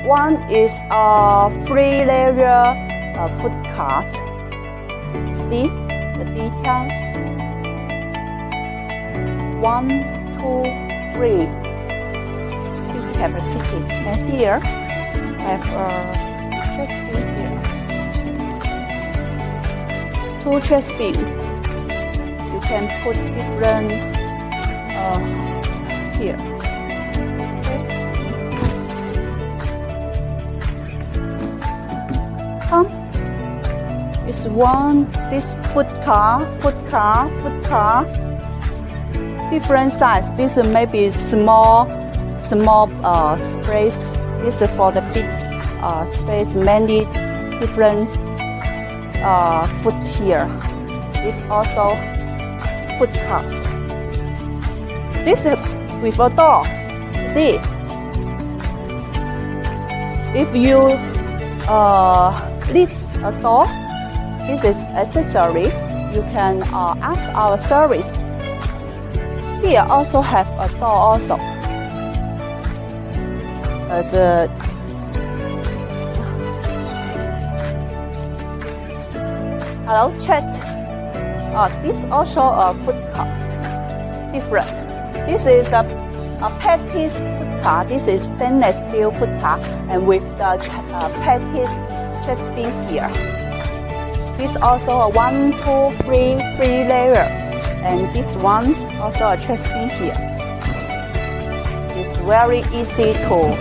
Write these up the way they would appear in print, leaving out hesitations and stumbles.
One is a 3-layer foot cart. See the details. 1, 2, 3. Big capacity. And here have a chest beam here. 2 chest beam. You can put different here. Is this foot car, different size. This is maybe small space. This is for the big space, many different foot here. This also foot cart. This is with a door. See, if you need a door, this is accessory. You can ask our service. Here also have a door also. As a hello chat. This also a foot cart. Different. This is a petite foot cart. This is stainless steel foot cart, and with the petite chest beam here. This also a 1, 2, 3 layer, and this one also a chest beam here. It's very easy to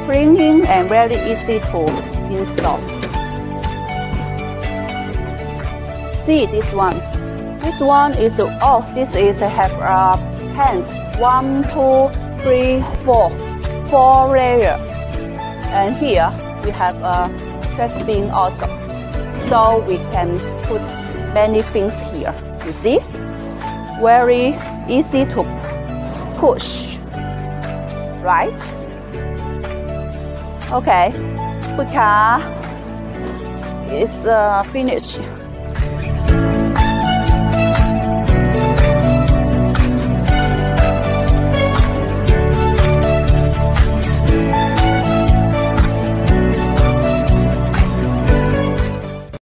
cleaning and very easy to install. See this one. This one is this is have pants 1, 2, 3, 4 layer, and here we have a chest beam also. So we can put many things here. You see? Very easy to push. Right? Okay. Foot car is finished.